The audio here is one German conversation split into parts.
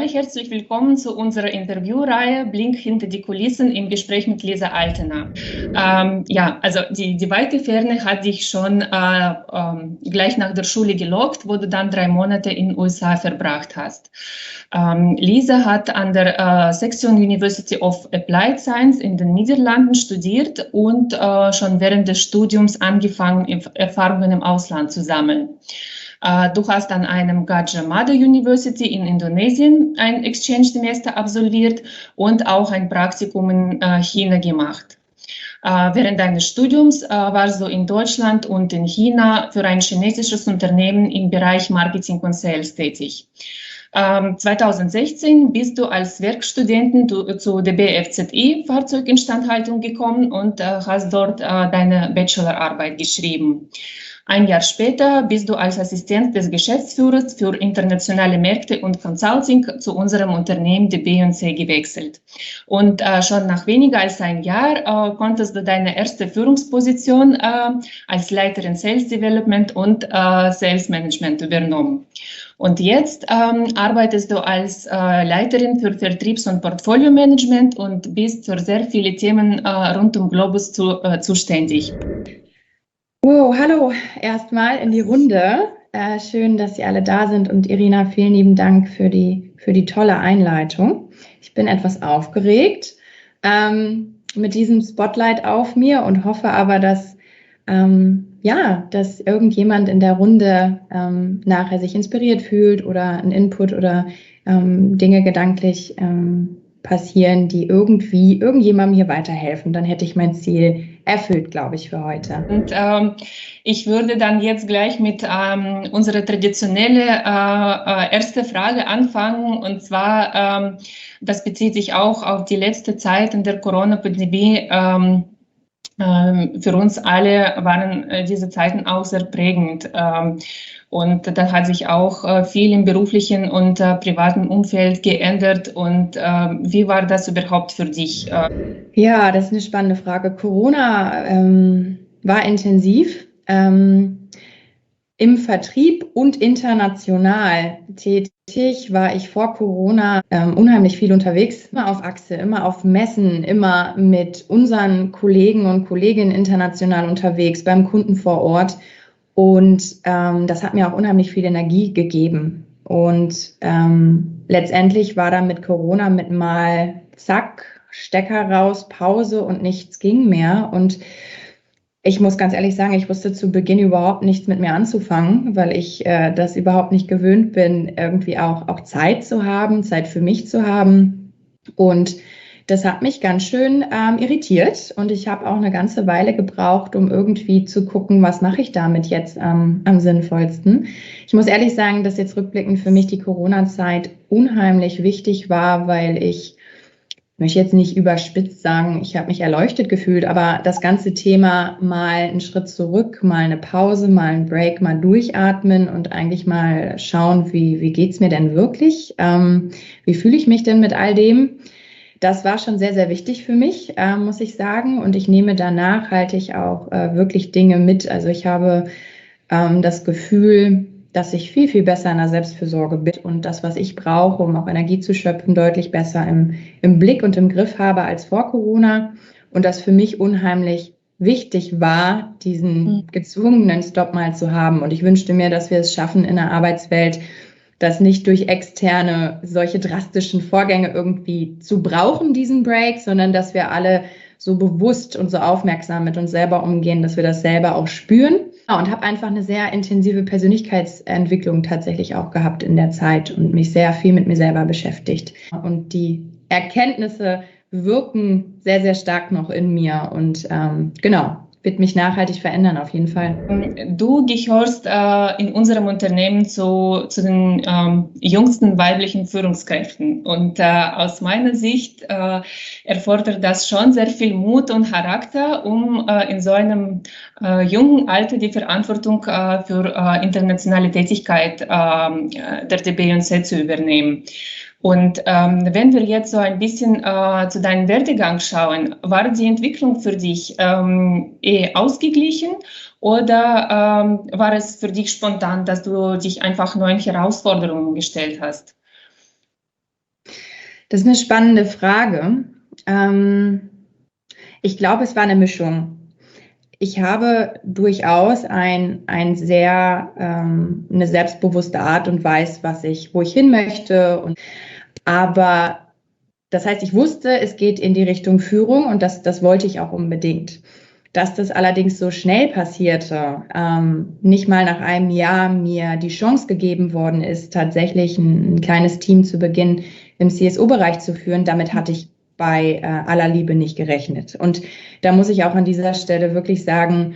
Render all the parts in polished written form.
alle herzlich willkommen zu unserer Interviewreihe Blick hinter die Kulissen im Gespräch mit Lisa Altener. Also die weite Ferne hat dich schon gleich nach der Schule gelockt, wo du dann 3 Monate in den USA verbracht hast. Lisa hat an der Section University of Applied Science in den Niederlanden studiert und schon während des Studiums angefangen, Erfahrungen im Ausland zu sammeln. Du hast an einem Gadjah Mada University in Indonesien ein Exchange-Semester absolviert und auch ein Praktikum in China gemacht. Während deines Studiums warst du in Deutschland und in China für ein chinesisches Unternehmen im Bereich Marketing und Sales tätig. 2016 bist du als Werkstudentin zu der BFZI Fahrzeuginstandhaltung gekommen und hast dort deine Bachelorarbeit geschrieben. Ein Jahr später bist du als Assistent des Geschäftsführers für internationale Märkte und Consulting zu unserem Unternehmen, der B&C, gewechselt. Und schon nach weniger als ein Jahr konntest du deine erste Führungsposition als Leiterin Sales Development und Sales Management übernommen. Und jetzt arbeitest du als Leiterin für Vertriebs- und Portfolio-Management und bist für sehr viele Themen rund um Globus zuständig. Oh, hallo erstmal in die Runde. Schön, dass Sie alle da sind und Irina, vielen lieben Dank für die tolle Einleitung. Ich bin etwas aufgeregt mit diesem Spotlight auf mir und hoffe aber, dass irgendjemand in der Runde nachher sich inspiriert fühlt oder einen Input oder Dinge gedanklich passieren, die irgendjemandem hier weiterhelfen. Dann hätte ich mein Ziel erfüllt, glaube ich, für heute. Und ich würde dann jetzt gleich mit unserer traditionellen erste Frage anfangen. Und zwar, das bezieht sich auch auf die letzte Zeit in der Corona-Pandemie. Für uns alle waren diese Zeiten auch sehr prägend. Und da hat sich auch viel im beruflichen und privaten Umfeld geändert. Und wie war das überhaupt für dich? Ja, das ist eine spannende Frage. Corona war intensiv. Im Vertrieb und international tätig war ich vor Corona unheimlich viel unterwegs, immer auf Achse, immer auf Messen, immer mit unseren Kollegen und Kolleginnen international unterwegs, beim Kunden vor Ort. Und das hat mir auch unheimlich viel Energie gegeben. Und letztendlich war dann mit Corona mit mal zack, Stecker raus, Pause und nichts ging mehr. Und ich muss ganz ehrlich sagen, ich wusste zu Beginn überhaupt nichts mit mir anzufangen, weil ich das überhaupt nicht gewöhnt bin, irgendwie auch Zeit zu haben, Zeit für mich zu haben. Und das hat mich ganz schön irritiert und ich habe auch eine ganze Weile gebraucht, um irgendwie zu gucken, was mache ich damit jetzt am sinnvollsten. Ich muss ehrlich sagen, dass jetzt rückblickend für mich die Corona-Zeit unheimlich wichtig war, weil ich möchte jetzt nicht überspitzt sagen, ich habe mich erleuchtet gefühlt, aber das ganze Thema mal einen Schritt zurück, mal eine Pause, mal einen Break, mal durchatmen und eigentlich mal schauen, wie geht's mir denn wirklich? Wie fühle ich mich denn mit all dem? Das war schon sehr, sehr wichtig für mich, muss ich sagen. Und ich nehme da nachhaltig auch wirklich Dinge mit. Also ich habe das Gefühl, dass ich viel, viel besser in der Selbstfürsorge bin und das, was ich brauche, um auch Energie zu schöpfen, deutlich besser im Blick und im Griff habe als vor Corona. Und das für mich unheimlich wichtig war, diesen gezwungenen Stopp mal zu haben. Und ich wünschte mir, dass wir es schaffen in der Arbeitswelt, das nicht durch externe solche drastischen Vorgänge irgendwie zu brauchen, diesen Break, sondern dass wir alle so bewusst und so aufmerksam mit uns selber umgehen, dass wir das selber auch spüren. Und habe einfach eine sehr intensive Persönlichkeitsentwicklung tatsächlich auch gehabt in der Zeit und mich sehr viel mit mir selber beschäftigt. Und die Erkenntnisse wirken sehr, sehr stark noch in mir und wird mich nachhaltig verändern auf jeden Fall. Du gehörst in unserem Unternehmen zu den jüngsten weiblichen Führungskräften und aus meiner Sicht erfordert das schon sehr viel Mut und Charakter, um in so einem jungen Alter die Verantwortung für internationale Tätigkeit der B&C zu übernehmen. Und wenn wir jetzt so ein bisschen zu deinem Werdegang schauen, war die Entwicklung für dich eher ausgeglichen oder war es für dich spontan, dass du dich einfach neuen Herausforderungen gestellt hast? Das ist eine spannende Frage. Ich glaube, es war eine Mischung. Ich habe durchaus eine selbstbewusste Art und weiß, wo ich hin möchte. Aber das heißt, ich wusste, es geht in die Richtung Führung und das wollte ich auch unbedingt. Dass das allerdings so schnell passierte, nicht mal nach einem Jahr mir die Chance gegeben worden ist, tatsächlich ein kleines Team zu Beginn im CSO-Bereich zu führen, damit hatte ich bei aller Liebe nicht gerechnet. Und da muss ich auch an dieser Stelle wirklich sagen,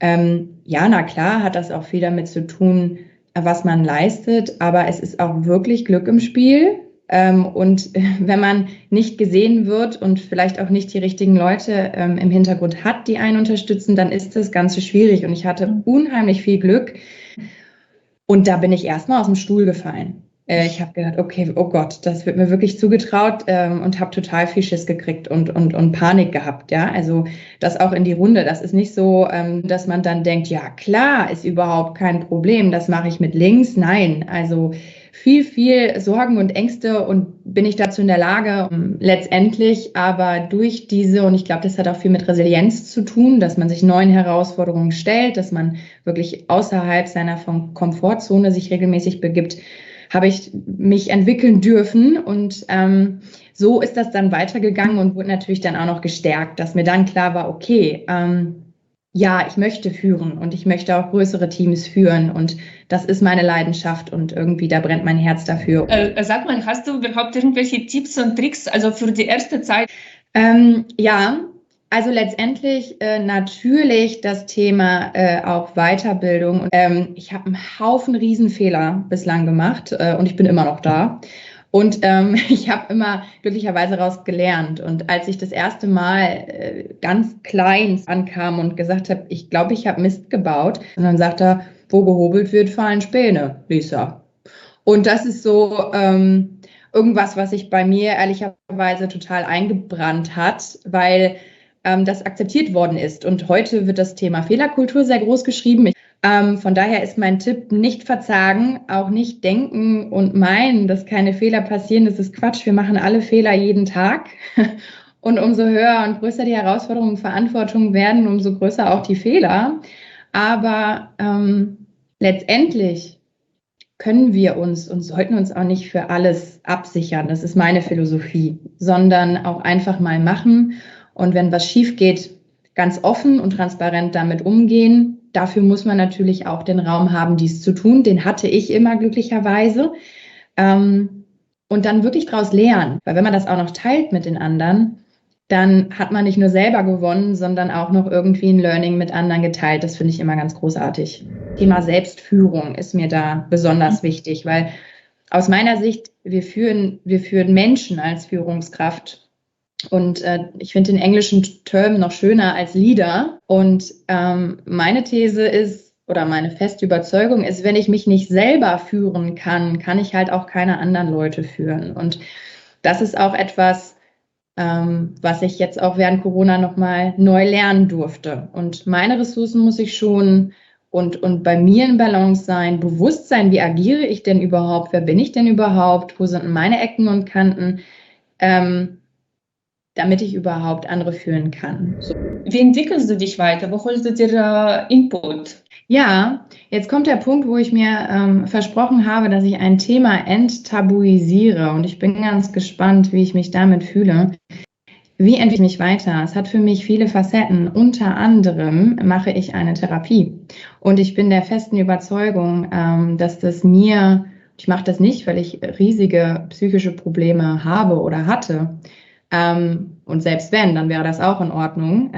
ja, na klar, hat das auch viel damit zu tun, was man leistet, aber es ist auch wirklich Glück im Spiel. Und wenn man nicht gesehen wird und vielleicht auch nicht die richtigen Leute im Hintergrund hat, die einen unterstützen, dann ist das Ganze schwierig. Und ich hatte unheimlich viel Glück. Und da bin ich erstmal aus dem Stuhl gefallen. Ich habe gedacht, okay, oh Gott, das wird mir wirklich zugetraut und habe total viel Schiss gekriegt und Panik gehabt. Ja, also das auch in die Runde. Das ist nicht so, dass man dann denkt, ja klar, ist überhaupt kein Problem, das mache ich mit links. Nein, also viel Sorgen und Ängste und bin ich dazu in der Lage, letztendlich aber durch und ich glaube, das hat auch viel mit Resilienz zu tun, dass man sich neuen Herausforderungen stellt, dass man wirklich außerhalb seiner Komfortzone sich regelmäßig begibt, habe ich mich entwickeln dürfen und so ist das dann weitergegangen und wurde natürlich dann auch noch gestärkt, dass mir dann klar war, okay, ja, ich möchte führen und ich möchte auch größere Teams führen und das ist meine Leidenschaft und irgendwie da brennt mein Herz dafür. Sag mal, hast du überhaupt irgendwelche Tipps und Tricks, also für die erste Zeit? Ja, also letztendlich natürlich das Thema auch Weiterbildung. Ich habe einen Haufen Riesenfehler bislang gemacht und ich bin immer noch da. Und ich habe immer glücklicherweise daraus gelernt. Und als ich das erste Mal ganz klein ankam und gesagt habe, ich glaube, ich habe Mist gebaut, und dann sagt er, wo gehobelt wird, fallen Späne, Lisa. Und das ist so irgendwas, was sich bei mir ehrlicherweise total eingebrannt hat, weil das akzeptiert worden ist. Und heute wird das Thema Fehlerkultur sehr groß geschrieben. Von daher ist mein Tipp, nicht verzagen, auch nicht denken und meinen, dass keine Fehler passieren. Das ist Quatsch. Wir machen alle Fehler jeden Tag. Und umso höher und größer die Herausforderungen und Verantwortungen werden, umso größer auch die Fehler. Aber letztendlich können wir uns und sollten uns auch nicht für alles absichern. Das ist meine Philosophie, sondern auch einfach mal machen. Und wenn was schief geht, ganz offen und transparent damit umgehen. Dafür muss man natürlich auch den Raum haben, dies zu tun. Den hatte ich immer glücklicherweise. Und dann wirklich daraus lernen. Weil wenn man das auch noch teilt mit den anderen, dann hat man nicht nur selber gewonnen, sondern auch noch irgendwie ein Learning mit anderen geteilt. Das finde ich immer ganz großartig. Thema Selbstführung ist mir da besonders wichtig, weil aus meiner Sicht, wir führen Menschen als Führungskraft. Und ich finde den englischen Term noch schöner als Leader. Und meine These ist, oder meine feste Überzeugung ist, wenn ich mich nicht selber führen kann, kann ich halt auch keine anderen Leute führen. Und das ist auch etwas, was ich jetzt auch während Corona nochmal neu lernen durfte. Und meine Ressourcen muss ich schonen und bei mir in Balance sein, bewusst sein, wie agiere ich denn überhaupt, wer bin ich denn überhaupt, wo sind meine Ecken und Kanten, damit ich überhaupt andere führen kann. So. Wie entwickelst du dich weiter? Wo holst du dir Input? Ja, jetzt kommt der Punkt, wo ich mir versprochen habe, dass ich ein Thema enttabuisiere und ich bin ganz gespannt, wie ich mich damit fühle. Wie entwickle ich mich weiter? Es hat für mich viele Facetten. Unter anderem mache ich eine Therapie und ich bin der festen Überzeugung, dass ich mache das nicht, weil ich riesige psychische Probleme habe oder hatte. Und selbst wenn, dann wäre das auch in Ordnung.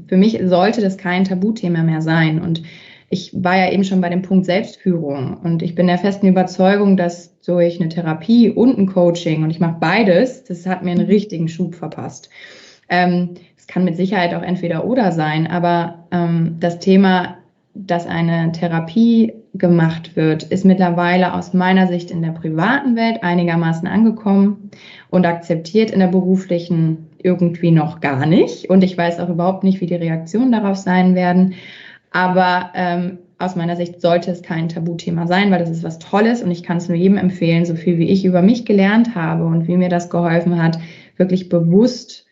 Für mich sollte das kein Tabuthema mehr sein. Und ich war ja eben schon bei dem Punkt Selbstführung. Und ich bin der festen Überzeugung, dass durch eine Therapie und ein Coaching, und ich mache beides, das hat mir einen richtigen Schub verpasst. Es kann mit Sicherheit auch entweder oder sein, aber das Thema, dass eine Therapie gemacht wird, ist mittlerweile aus meiner Sicht in der privaten Welt einigermaßen angekommen und akzeptiert, in der beruflichen irgendwie noch gar nicht. Und ich weiß auch überhaupt nicht, wie die Reaktionen darauf sein werden. Aber aus meiner Sicht sollte es kein Tabuthema sein, weil das ist was Tolles und ich kann es nur jedem empfehlen, so viel wie ich über mich gelernt habe und wie mir das geholfen hat, wirklich bewusst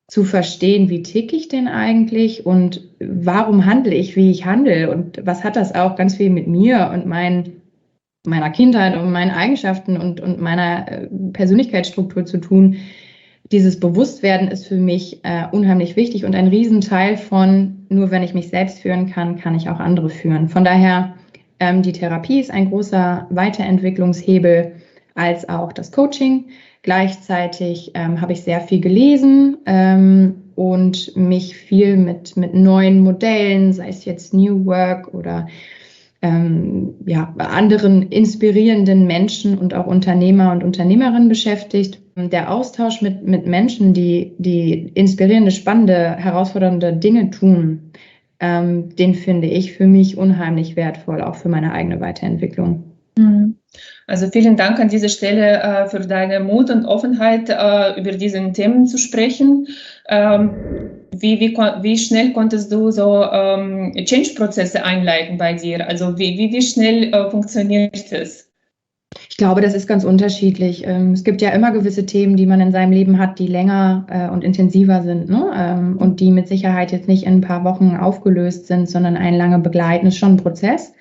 zu verstehen, wie ticke ich denn eigentlich und warum handle ich, wie ich handle und was hat das auch ganz viel mit mir und meiner Kindheit und meinen Eigenschaften und meiner Persönlichkeitsstruktur zu tun. Dieses Bewusstwerden ist für mich unheimlich wichtig und ein Riesenteil von, nur wenn ich mich selbst führen kann, kann ich auch andere führen. Von daher, die Therapie ist ein großer Weiterentwicklungshebel, als auch das Coaching. Gleichzeitig habe ich sehr viel gelesen und mich viel mit neuen Modellen, sei es jetzt New Work oder anderen inspirierenden Menschen und auch Unternehmer und Unternehmerinnen beschäftigt. Der Austausch mit Menschen, die inspirierende, spannende, herausfordernde Dinge tun, den finde ich für mich unheimlich wertvoll, auch für meine eigene Weiterentwicklung. Also vielen Dank an dieser Stelle für deine Mut und Offenheit, über diese Themen zu sprechen. Wie schnell konntest du so Change-Prozesse einleiten bei dir? Also wie schnell funktioniert es? Ich glaube, das ist ganz unterschiedlich. Es gibt ja immer gewisse Themen, die man in seinem Leben hat, die länger und intensiver sind, ne? Und die mit Sicherheit jetzt nicht in ein paar Wochen aufgelöst sind, sondern einen lange begleiten. Das ist schon ein Prozess.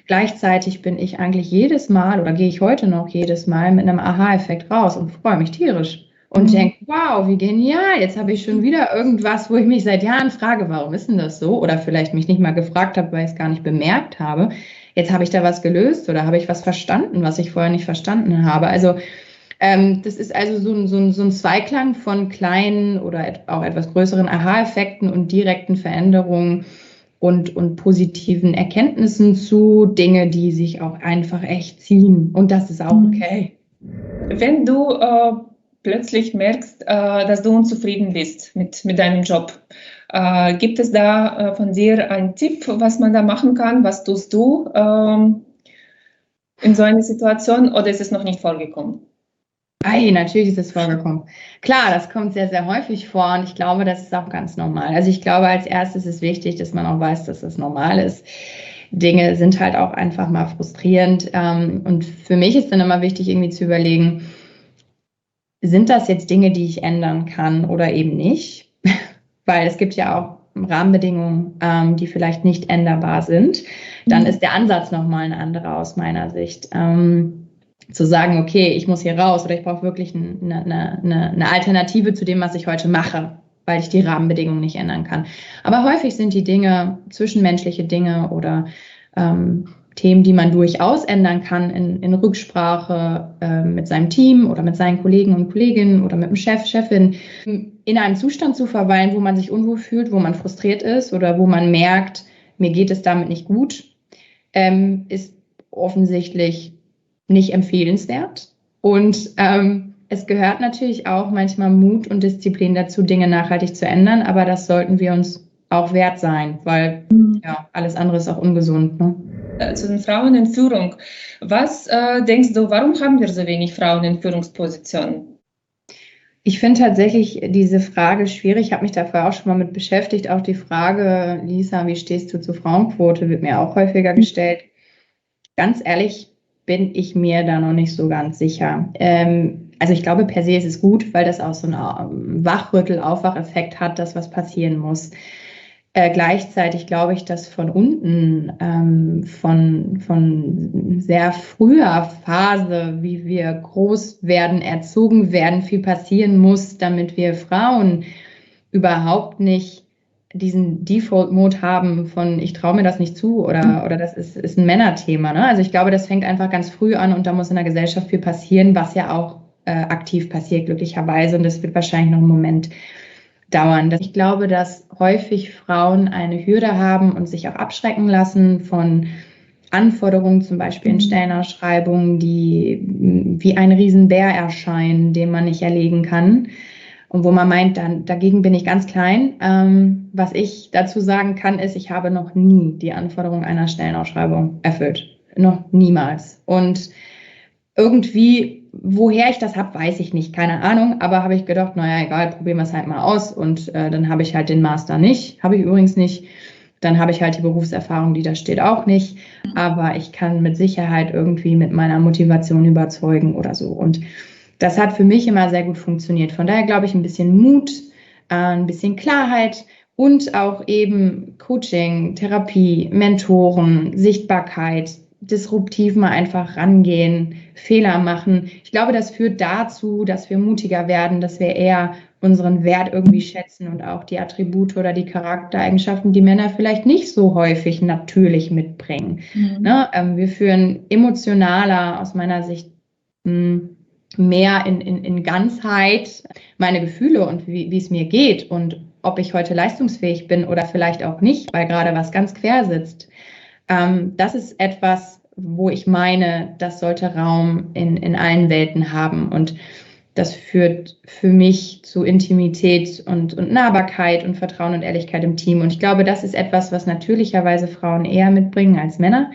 Gleichzeitig bin ich eigentlich jedes Mal oder gehe ich heute noch jedes Mal mit einem Aha-Effekt raus und freue mich tierisch. Und denke, wow, wie genial, jetzt habe ich schon wieder irgendwas, wo ich mich seit Jahren frage, warum ist denn das so? Oder vielleicht mich nicht mal gefragt habe, weil ich es gar nicht bemerkt habe. Jetzt habe ich da was gelöst oder habe ich was verstanden, was ich vorher nicht verstanden habe. Also das ist also so ein Zweiklang von kleinen oder auch etwas größeren Aha-Effekten und direkten Veränderungen und positiven Erkenntnissen zu Dinge, die sich auch einfach echt ziehen. Und das ist auch okay. Wenn du plötzlich merkst, dass du unzufrieden bist mit deinem Job, gibt es da von dir einen Tipp, was man da machen kann? Was tust du in so einer Situation oder ist es noch nicht vorgekommen? Natürlich ist es vorgekommen. Klar, das kommt sehr, sehr häufig vor und ich glaube, das ist auch ganz normal. Also ich glaube, als erstes ist wichtig, dass man auch weiß, dass das normal ist. Dinge sind halt auch einfach mal frustrierend und für mich ist dann immer wichtig, irgendwie zu überlegen, sind das jetzt Dinge, die ich ändern kann oder eben nicht? Weil es gibt ja auch Rahmenbedingungen, die vielleicht nicht änderbar sind. Dann ist der Ansatz nochmal ein anderer aus meiner Sicht. Zu sagen, okay, ich muss hier raus oder ich brauche wirklich eine Alternative zu dem, was ich heute mache, weil ich die Rahmenbedingungen nicht ändern kann. Aber häufig sind die Dinge, zwischenmenschliche Dinge oder Themen, die man durchaus ändern kann in Rücksprache mit seinem Team oder mit seinen Kollegen und Kolleginnen oder mit dem Chef, Chefin, in einem Zustand zu verweilen, wo man sich unwohl fühlt, wo man frustriert ist oder wo man merkt, mir geht es damit nicht gut, ist offensichtlich nicht empfehlenswert. Und es gehört natürlich auch manchmal Mut und Disziplin dazu, Dinge nachhaltig zu ändern, aber das sollten wir uns auch wert sein, weil ja, alles andere ist auch ungesund. Ne? Zu den Frauen in Führung. Was denkst du, warum haben wir so wenig Frauen in Führungspositionen? Ich finde tatsächlich diese Frage schwierig. Ich habe mich dafür auch schon mal mit beschäftigt. Auch die Frage, Lisa, wie stehst du zur Frauenquote, wird mir auch häufiger gestellt. Ganz ehrlich bin ich mir da noch nicht so ganz sicher. Also ich glaube, per se ist es gut, weil das auch so einen Wachrüttel-Aufwacheffekt hat, dass was passieren muss. Gleichzeitig glaube ich, dass von unten, von sehr früher Phase, wie wir groß werden, erzogen werden, viel passieren muss, damit wir Frauen überhaupt nicht diesen Default-Mode haben von ich traue mir das nicht zu oder das ist ein Männerthema. Ne? Also ich glaube, das fängt einfach ganz früh an und da muss in der Gesellschaft viel passieren, was ja auch aktiv passiert, glücklicherweise. Und das wird wahrscheinlich noch einen Moment dauern. Ich glaube, dass häufig Frauen eine Hürde haben und sich auch abschrecken lassen von Anforderungen, zum Beispiel in Stellenausschreibungen, die wie ein Riesenbär erscheinen, den man nicht erlegen kann. Und wo man meint, dann, dagegen bin ich ganz klein. Was ich dazu sagen kann, ist, ich habe noch nie die Anforderungen einer Stellenausschreibung erfüllt. Noch niemals. Und irgendwie, woher ich das habe, weiß ich nicht, keine Ahnung. Aber habe ich gedacht, naja, egal, probieren wir es halt mal aus. Und dann habe ich halt den Master nicht. Habe ich übrigens nicht. Dann habe ich halt die Berufserfahrung, die da steht, auch nicht. Aber ich kann mit Sicherheit irgendwie mit meiner Motivation überzeugen oder so. Und das hat für mich immer sehr gut funktioniert. Von daher glaube ich, ein bisschen Mut, ein bisschen Klarheit und auch eben Coaching, Therapie, Mentoren, Sichtbarkeit, disruptiv mal einfach rangehen, Fehler machen. Ich glaube, das führt dazu, dass wir mutiger werden, dass wir eher unseren Wert irgendwie schätzen und auch die Attribute oder die Charaktereigenschaften, die Männer vielleicht nicht so häufig natürlich mitbringen. Ne? Wir führen emotionaler aus meiner Sicht mehr in Ganzheit meine Gefühle und wie es mir geht und ob ich heute leistungsfähig bin oder vielleicht auch nicht, weil gerade was ganz quer sitzt. Das ist etwas, wo ich meine, das sollte Raum in allen Welten haben. Und das führt für mich zu Intimität und Nahbarkeit und Vertrauen und Ehrlichkeit im Team. Und ich glaube, das ist etwas, was natürlicherweise Frauen eher mitbringen als Männer.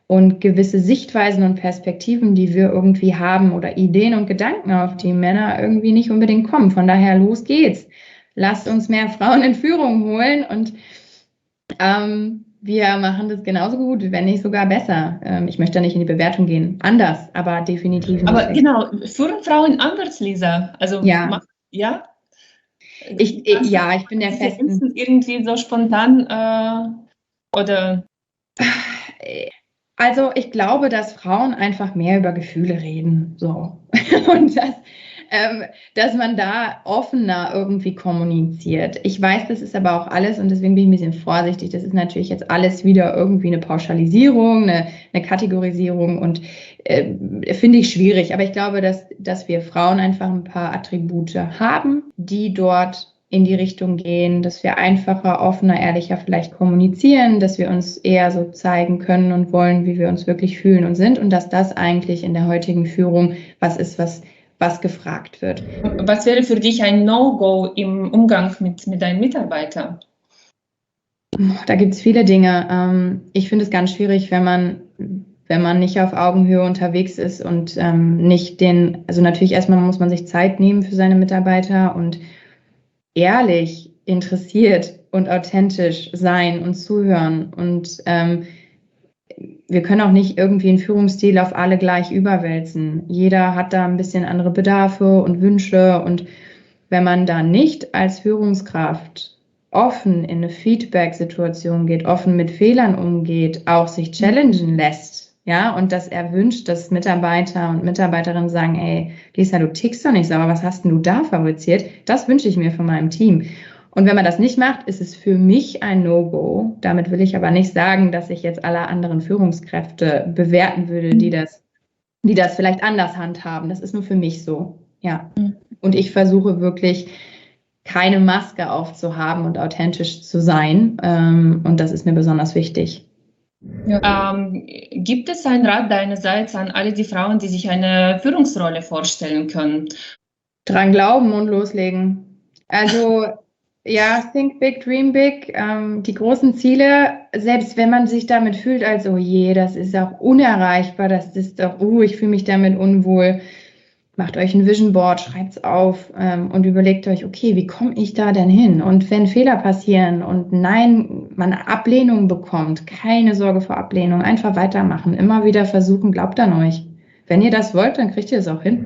Und gewisse Sichtweisen und Perspektiven, die wir irgendwie haben oder Ideen und Gedanken, auf die Männer irgendwie nicht unbedingt kommen. Von daher, los geht's. Lasst uns mehr Frauen in Führung holen und wir machen das genauso gut, wenn nicht sogar besser. Ich möchte da nicht in die Bewertung gehen. Anders, aber definitiv nicht. Aber genau, führen Frauen anders, Lisa? Also, ja. Ja? Ich bin der festen. Irgendwie so spontan oder? Also ich glaube, dass Frauen einfach mehr über Gefühle reden. So. Und dass man da offener irgendwie kommuniziert. Ich weiß, das ist aber auch alles und deswegen bin ich ein bisschen vorsichtig. Das ist natürlich jetzt alles wieder irgendwie eine Pauschalisierung, eine Kategorisierung und finde ich schwierig. Aber ich glaube, dass wir Frauen einfach ein paar Attribute haben, die dort in die Richtung gehen, dass wir einfacher, offener, ehrlicher vielleicht kommunizieren, dass wir uns eher so zeigen können und wollen, wie wir uns wirklich fühlen und sind und dass das eigentlich in der heutigen Führung was ist, was gefragt wird. Was wäre für dich ein No-Go im Umgang mit deinen Mitarbeitern? Da gibt es viele Dinge. Ich finde es ganz schwierig, wenn man nicht auf Augenhöhe unterwegs ist und also natürlich erstmal muss man sich Zeit nehmen für seine Mitarbeiter und ehrlich, interessiert und authentisch sein und zuhören. Und wir können auch nicht irgendwie einen Führungsstil auf alle gleich überwälzen. Jeder hat da ein bisschen andere Bedarfe und Wünsche. Und wenn man da nicht als Führungskraft offen in eine Feedback-Situation geht, offen mit Fehlern umgeht, auch sich challengen lässt, ja, und das erwünscht, dass Mitarbeiter und Mitarbeiterinnen sagen, ey, Lisa, du tickst doch nicht sauber, was hast denn du da fabriziert? Das wünsche ich mir von meinem Team. Und wenn man das nicht macht, ist es für mich ein No-Go. Damit will ich aber nicht sagen, dass ich jetzt alle anderen Führungskräfte bewerten würde, die das vielleicht anders handhaben. Das ist nur für mich so, ja. Und ich versuche wirklich, keine Maske aufzuhaben und authentisch zu sein. Und das ist mir besonders wichtig. Ja. Gibt es einen Rat deinerseits an alle die Frauen, die sich eine Führungsrolle vorstellen können? Dran glauben und loslegen. Also ja, think big, dream big. Die großen Ziele, selbst wenn man sich damit fühlt, als oh je, das ist auch unerreichbar, das ist doch, ich fühle mich damit unwohl. Macht euch ein Vision Board, schreibt es auf und überlegt euch, okay, wie komme ich da denn hin? Und wenn Fehler passieren und nein, man Ablehnung bekommt, keine Sorge vor Ablehnung, einfach weitermachen, immer wieder versuchen, glaubt an euch. Wenn ihr das wollt, dann kriegt ihr es auch hin.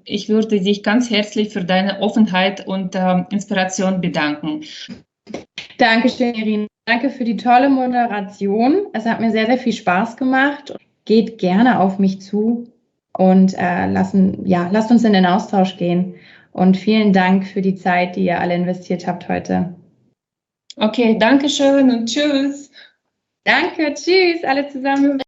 Ich würde dich ganz herzlich für deine Offenheit und Inspiration bedanken. Dankeschön, Irina. Danke für die tolle Moderation. Es hat mir sehr, sehr viel Spaß gemacht. Geht gerne auf mich zu. Und lasst uns in den Austausch gehen. Und vielen Dank für die Zeit, die ihr alle investiert habt heute. Okay, danke schön und tschüss. Danke, tschüss, alle zusammen.